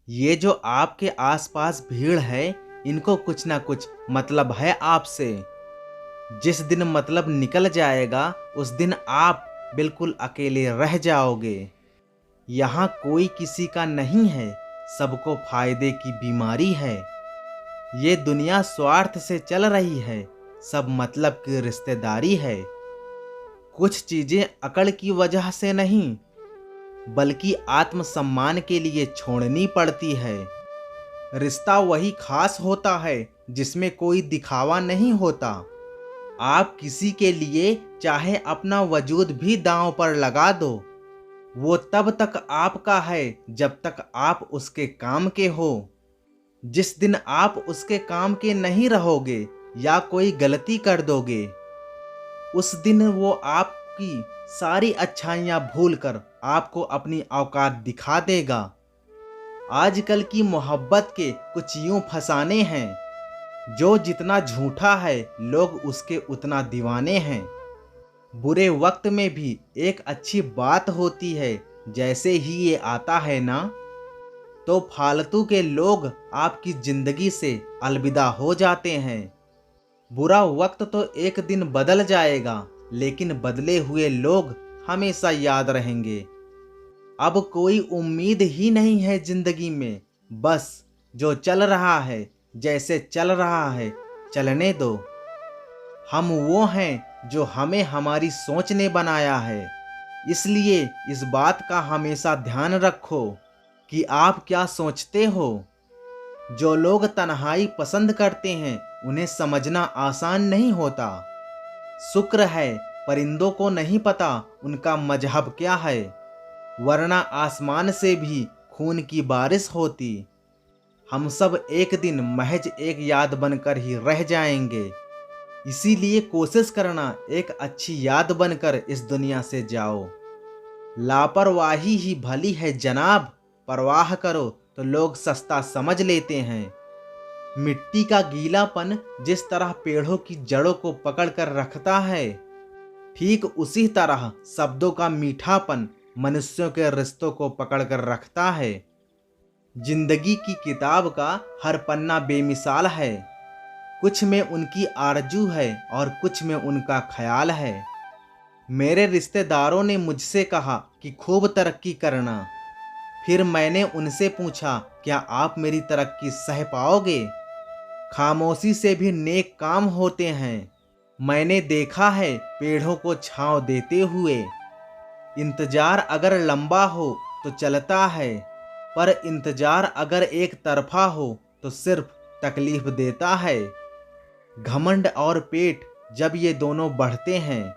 ये जो आपके आसपास भीड़ है, इनको कुछ ना कुछ मतलब है आपसे। जिस दिन मतलब निकल जाएगा, उस दिन आप बिल्कुल अकेले रह जाओगे। यहाँ कोई किसी का नहीं है, सबको फायदे की बीमारी है। ये दुनिया स्वार्थ से चल रही है, सब मतलब की रिश्तेदारी है। कुछ चीजें अकड़ की वजह से नहीं, बल्कि आत्मसम्मान के लिए छोड़नी पड़ती है। रिश्ता वही खास होता है जिसमें कोई दिखावा नहीं होता। आप किसी के लिए चाहे अपना वजूद भी दांव पर लगा दो, वो तब तक आपका है जब तक आप उसके काम के हो। जिस दिन आप उसके काम के नहीं रहोगे या कोई गलती कर दोगे, उस दिन वो आपकी सारी अच्छाइयाँ भूलकर आपको अपनी औकात दिखा देगा। आजकल की मोहब्बत के कुछ यूं फसाने हैं, जो जितना झूठा है लोग उसके उतना दीवाने हैं। बुरे वक्त में भी एक अच्छी बात होती है, जैसे ही ये आता है ना, तो फालतू के लोग आपकी जिंदगी से अलविदा हो जाते हैं। बुरा वक्त तो एक दिन बदल जाएगा, लेकिन बदले हुए लोग हमेशा याद रहेंगे। अब कोई उम्मीद ही नहीं है जिंदगी में, बस जो चल रहा है जैसे चल रहा है चलने दो। हम वो हैं जो हमें हमारी सोच ने बनाया है, इसलिए इस बात का हमेशा ध्यान रखो कि आप क्या सोचते हो। जो लोग तन्हाई पसंद करते हैं, उन्हें समझना आसान नहीं होता। शुक्र है परिंदों को नहीं पता उनका मजहब क्या है, वरना आसमान से भी खून की बारिश होती। हम सब एक दिन महज एक याद बनकर ही रह जाएंगे, इसीलिए कोशिश करना एक अच्छी याद बनकर इस दुनिया से जाओ। लापरवाही ही भली है जनाब, परवाह करो तो लोग सस्ता समझ लेते हैं। मिट्टी का गीलापन जिस तरह पेड़ों की जड़ों को पकड़ कर रखता है, ठीक उसी तरह शब्दों का मीठापन मनुष्यों के रिश्तों को पकड़ कर रखता है। जिंदगी की किताब का हर पन्ना बेमिसाल है, कुछ में उनकी आरजू है और कुछ में उनका ख्याल है। मेरे रिश्तेदारों ने मुझसे कहा कि खूब तरक्की करना, फिर मैंने उनसे पूछा क्या आप मेरी तरक्की सह पाओगे। खामोशी से भी नेक काम होते हैं, मैंने देखा है पेड़ों को छांव देते हुए। इंतजार अगर लंबा हो तो चलता है, पर इंतजार अगर एक तरफा हो तो सिर्फ तकलीफ देता है। घमंड और पेट जब ये दोनों बढ़ते हैं,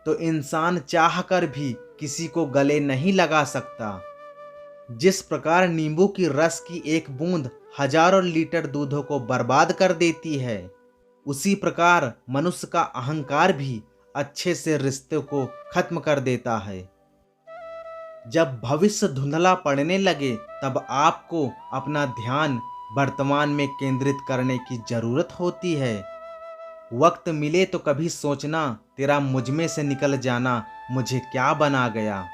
तो इंसान चाहकर भी किसी को गले नहीं लगा सकता। जिस प्रकार नींबू की रस की एक बूंद हजारों लीटर दूधों को बर्बाद कर देती है, उसी प्रकार मनुष्य का अहंकार भी अच्छे से रिश्ते को खत्म कर देता है। जब भविष्य धुंधला पड़ने लगे, तब आपको अपना ध्यान वर्तमान में केंद्रित करने की जरूरत होती है। वक्त मिले तो कभी सोचना, तेरा मुझ में से निकल जाना मुझे क्या बना गया।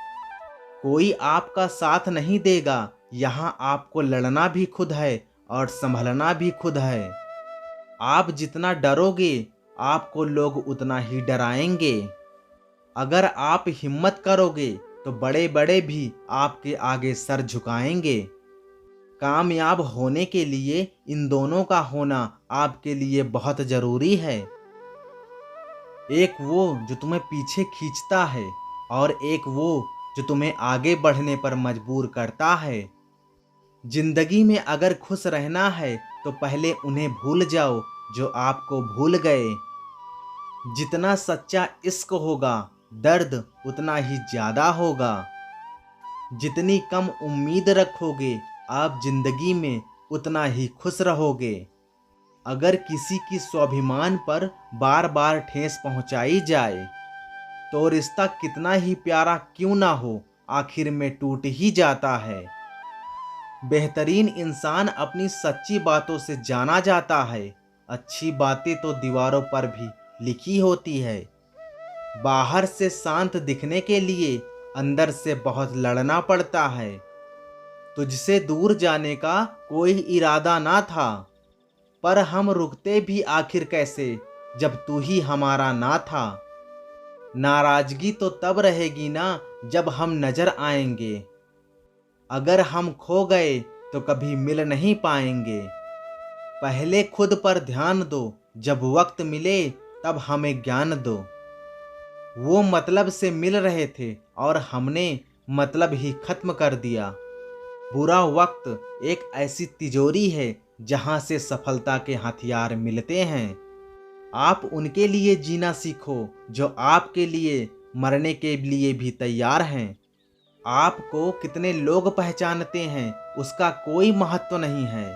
कोई आपका साथ नहीं देगा, यहाँ आपको लड़ना भी खुद है और संभलना भी खुद है। आप जितना डरोगे, आपको लोग उतना ही डराएंगे। अगर आप हिम्मत करोगे तो बड़े बड़े भी आपके आगे सर झुकाएंगे। कामयाब होने के लिए इन दोनों का होना आपके लिए बहुत जरूरी है। एक वो जो तुम्हें पीछे खींचता है, और एक वो जो तुम्हें आगे बढ़ने पर मजबूर करता है। जिंदगी में अगर खुश रहना है तो पहले उन्हें भूल जाओ जो आपको भूल गए। जितना सच्चा इश्क होगा, दर्द उतना ही ज्यादा होगा। जितनी कम उम्मीद रखोगे, आप जिंदगी में उतना ही खुश रहोगे। अगर किसी की स्वाभिमान पर बार बार ठेस पहुंचाई जाए, तो रिश्ता कितना ही प्यारा क्यों ना हो, आखिर में टूट ही जाता है। बेहतरीन इंसान अपनी सच्ची बातों से जाना जाता है। अच्छी बातें तो दीवारों पर भी लिखी होती है। बाहर से शांत दिखने के लिए अंदर से बहुत लड़ना पड़ता है। तुझसे दूर जाने का कोई इरादा ना था, पर हम रुकते भी आखिर कैसे जब तू ही हमारा ना था। नाराजगी तो तब रहेगी ना जब हम नजर आएंगे, अगर हम खो गए तो कभी मिल नहीं पाएंगे। पहले खुद पर ध्यान दो, जब वक्त मिले तब हमें ज्ञान दो। वो मतलब से मिल रहे थे और हमने मतलब ही खत्म कर दिया। बुरा वक्त एक ऐसी तिजोरी है जहां से सफलता के हथियार मिलते हैं। आप उनके लिए जीना सीखो जो आपके लिए मरने के लिए भी तैयार हैं। आपको कितने लोग पहचानते हैं उसका कोई महत्व नहीं है,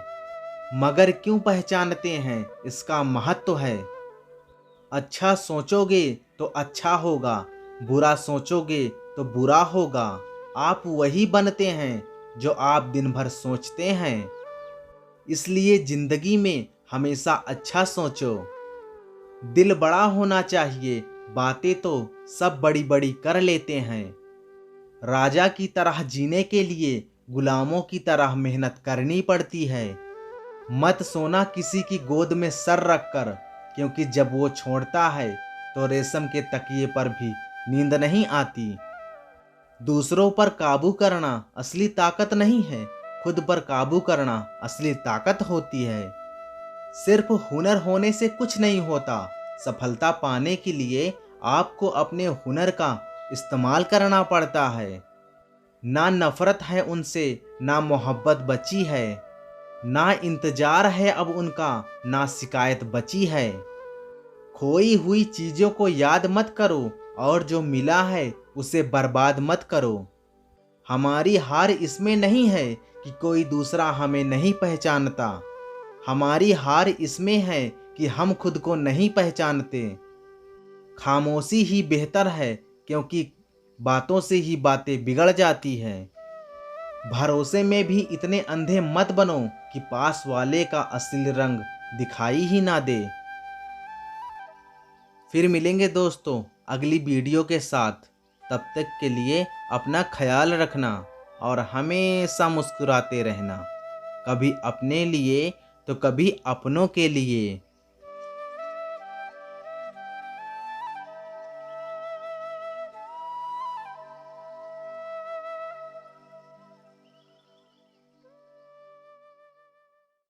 मगर क्यों पहचानते हैं इसका महत्व है। अच्छा सोचोगे तो अच्छा होगा, बुरा सोचोगे तो बुरा होगा। आप वही बनते हैं जो आप दिन भर सोचते हैं। इसलिए जिंदगी में हमेशा अच्छा सोचो। दिल बड़ा होना चाहिए, बातें तो सब बड़ी बड़ी कर लेते हैं। राजा की तरह जीने के लिए गुलामों की तरह मेहनत करनी पड़ती है। मत सोना किसी की गोद में सर रखकर, क्योंकि जब वो छोड़ता है तो रेशम के तकिए पर भी नींद नहीं आती। दूसरों पर काबू करना असली ताकत नहीं है, खुद पर काबू करना असली ताकत होती है। सिर्फ हुनर होने से कुछ नहीं होता, सफलता पाने के लिए आपको अपने हुनर का इस्तेमाल करना पड़ता है। ना नफरत है उनसे, ना मोहब्बत बची है, ना इंतजार है अब उनका, ना शिकायत बची है। खोई हुई चीजों को याद मत करो और जो मिला है उसे बर्बाद मत करो। हमारी हार इसमें नहीं है कि कोई दूसरा हमें नहीं पहचानता, हमारी हार इसमें है कि हम खुद को नहीं पहचानते। खामोशी ही बेहतर है, क्योंकि बातों से ही बातें बिगड़ जाती है। भरोसे में भी इतने अंधे मत बनो कि पास वाले का असली रंग दिखाई ही ना दे। फिर मिलेंगे दोस्तों अगली वीडियो के साथ। तब तक के लिए अपना ख्याल रखना और हमेशा मुस्कुराते रहना, कभी अपने लिए तो कभी अपनों के लिए।